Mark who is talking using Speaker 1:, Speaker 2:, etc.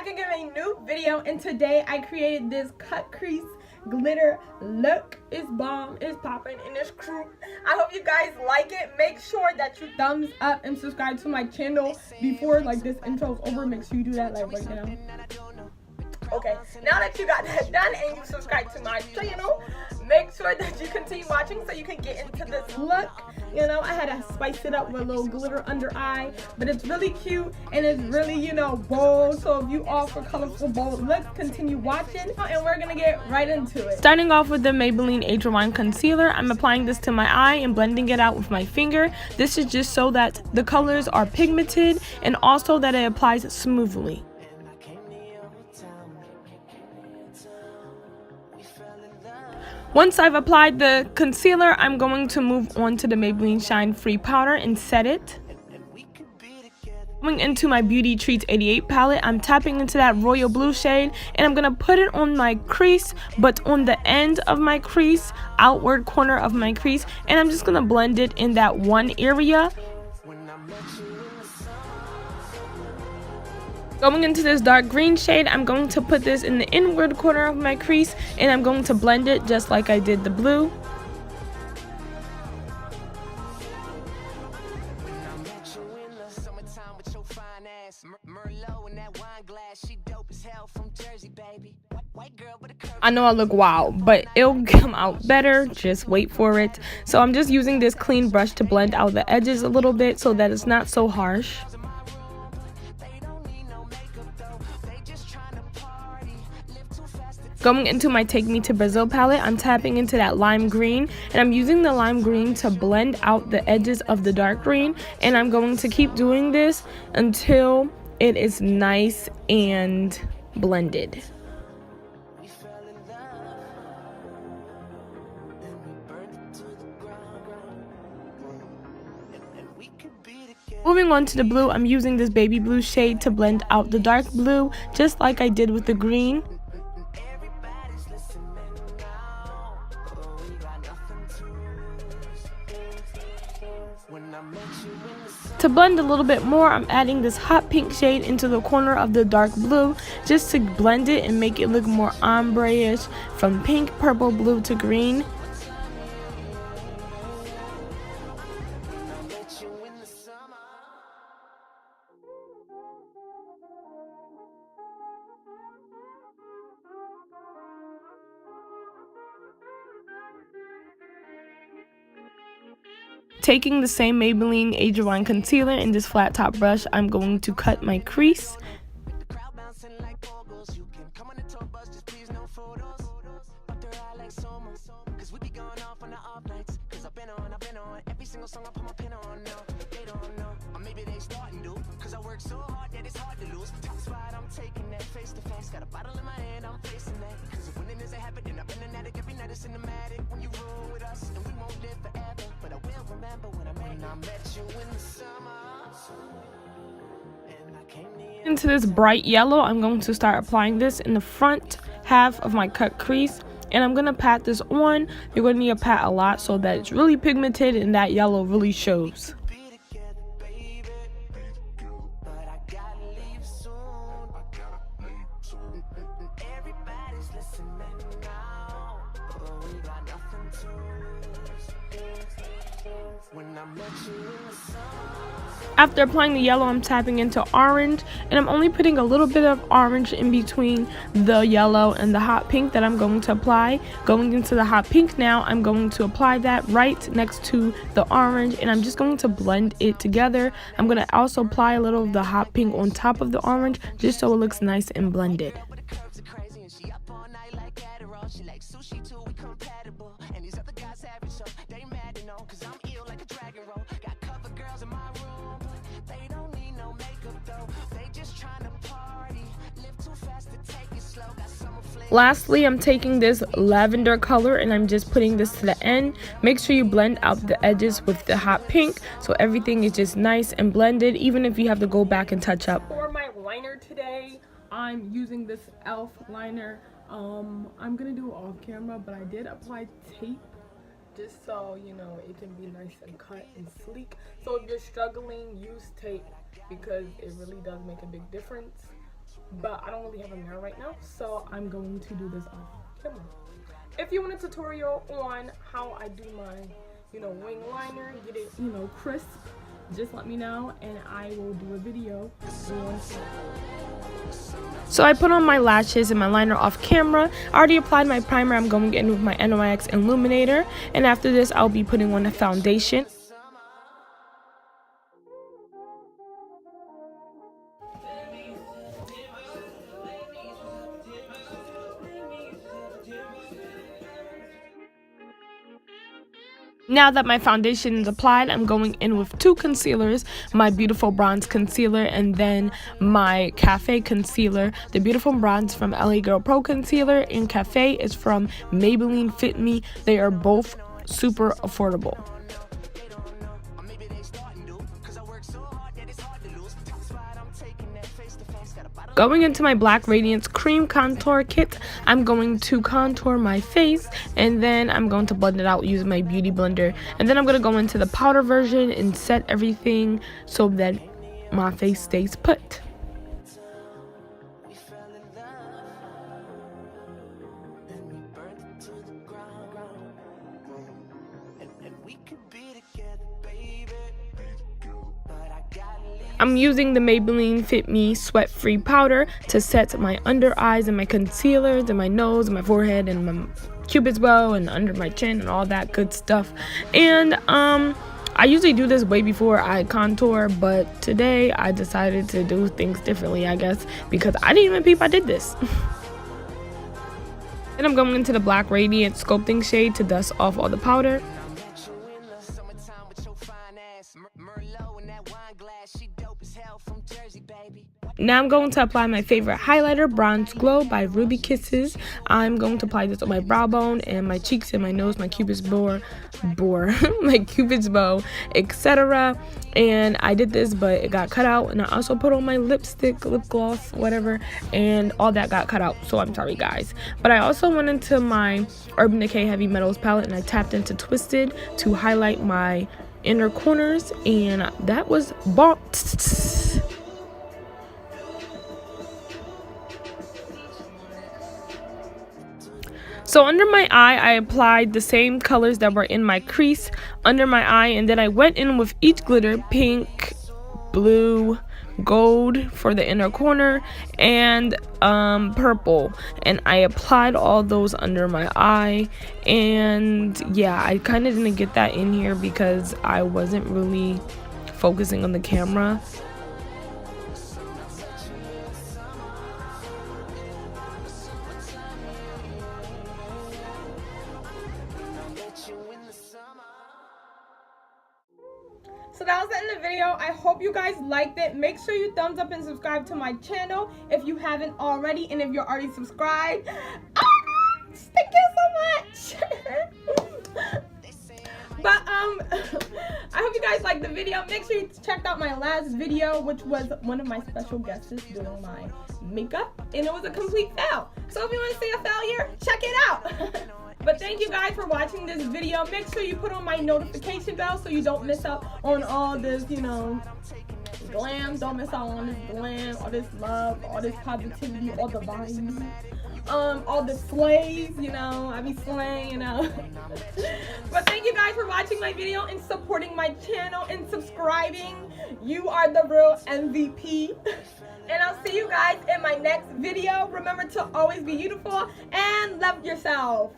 Speaker 1: back again with a new video, and today I created this cut crease glitter look. It's bomb, it's popping, and it's cute. I hope you guys like it. Make sure that you thumbs up and subscribe to my channel before like this intro is over. Make sure you do that like right now. Okay, now that you got that done and you subscribe to my channel, make sure that you continue watching so you can get into this look. You know, I had to spice it up with a little glitter under eye, but it's really cute and it's really, you know, bold. So if you all for colorful bold looks, continue watching and we're gonna get right into it. Starting off with the Maybelline Age Rewind Concealer, I'm applying this to my eye and blending it out with my finger. This is just so that the colors are pigmented and also that it applies smoothly. Once I've applied the concealer, I'm going to move on to the Maybelline Shine Free Powder and set it. Going into my Beauty Treats 88 palette, I'm tapping into that royal blue shade and I'm going to put it on my crease, but on the end of my crease, outward corner of my crease, and I'm just going to blend it in that one area. Going into this dark green shade, I'm going to put this in the inward corner of my crease and I'm going to blend it just like I did the blue. I know I look wild, but it'll come out better. Just wait for it. So I'm just using this clean brush to blend out the edges a little bit so that it's not so harsh. Going into my Take Me to Brazil palette, I'm tapping into that lime green and I'm using the lime green to blend out the edges of the dark green, and I'm going to keep doing this until it is nice and blended. Moving on to the blue, I'm using this baby blue shade to blend out the dark blue just like I did with the green. To blend a little bit more, I'm adding this hot pink shade into the corner of the dark blue just to blend it and make it look more ombre-ish from pink, purple, blue to green. Taking the same Maybelline Age Rewind Concealer in this flat top brush, I'm going to cut my crease. Into this bright yellow, I'm going to start applying this in the front half of my cut crease, and I'm going to pat this on. You're going to need to pat a lot so that it's really pigmented and that yellow really shows. After applying the yellow, I'm tapping into orange, and I'm only putting a little bit of orange in between the yellow and the hot pink that I'm going to apply. Going into the hot pink now, I'm going to apply that right next to the orange, and I'm just going to blend it together. I'm going to also apply a little of the hot pink on top of the orange just so it looks nice and blended. Lastly, I'm taking this lavender color and I'm just putting this to the end. Make sure you blend out the edges with the hot pink so everything is just nice and blended, even if you have to go back and touch up. For my liner today, I'm using this e.l.f. liner. I'm gonna do it off camera, but I did apply tape just so you know it can be nice and cut and sleek. So if you're struggling, use tape because it really does make a big difference. but I don't really have a mirror right now, so I'm going to do this off camera. If you want a tutorial on how I do my, you know, wing liner, get it, you know, crisp, just let me know and I will do a video on. So I put on my lashes and my liner off camera. I already applied my primer. I'm going in with my NYX Illuminator, and after this I'll be putting on a foundation. Now that my foundation is applied, I'm going in with two concealers, my Beautiful Bronze Concealer and then my Cafe Concealer. The Beautiful Bronze from LA Girl Pro Concealer and Cafe is from Maybelline Fit Me. They are both super affordable. Going into my Black Radiance Cream Contour Kit, I'm going to contour my face and then I'm going to blend it out using my Beauty Blender. And then I'm going to go into the powder version and set everything so that my face stays put. I'm using the Maybelline Fit Me Sweat Free Powder to set my under eyes and my concealers and my nose and my forehead and my cupid's bow and under my chin and all that good stuff. And I usually do this way before I contour, but today I decided to do things differently, I guess, because I didn't even peep I did this. Then I'm going into the Black Radiance Sculpting shade to dust off all the powder. Now I'm going to apply my favorite highlighter, Bronze Glow by Ruby Kisses. I'm going to apply this on my brow bone and my cheeks and my nose, my cupid's bow, my cupid's bow, etc. And I did this, but it got cut out. And I also put on my lipstick, lip gloss, whatever, and all that got cut out. So I'm sorry, guys. But I also went into my Urban Decay Heavy Metals palette and I tapped into Twisted to highlight my inner corners, and that was bought. So under my eye, I applied the same colors that were in my crease under my eye, and then I went in with each glitter, pink, blue, gold for the inner corner, and purple, and I applied all those under my eye. And yeah, I kind of didn't get that in here because I wasn't really focusing on the camera.
Speaker 2: So that was the end of the video. I hope you guys liked it. Make sure you thumbs up and subscribe to my channel if you haven't already, and if you're already subscribed, thank you so much. But I hope you guys liked the video. Make sure you checked out my last video, which was one of my special guests doing my makeup, and it was a complete fail. So if you want to see a failure, check it out. But thank you guys for watching this video. Make sure you put on my notification bell so you don't miss out on all this, you know, glam. Don't miss out on this glam, all this love, all this positivity, all the vibes, all the slays, you know. I be slaying, you know. But thank you guys for watching my video and supporting my channel and subscribing. You are the real MVP. And I'll see you guys in my next video. Remember to always be beautiful and love yourself.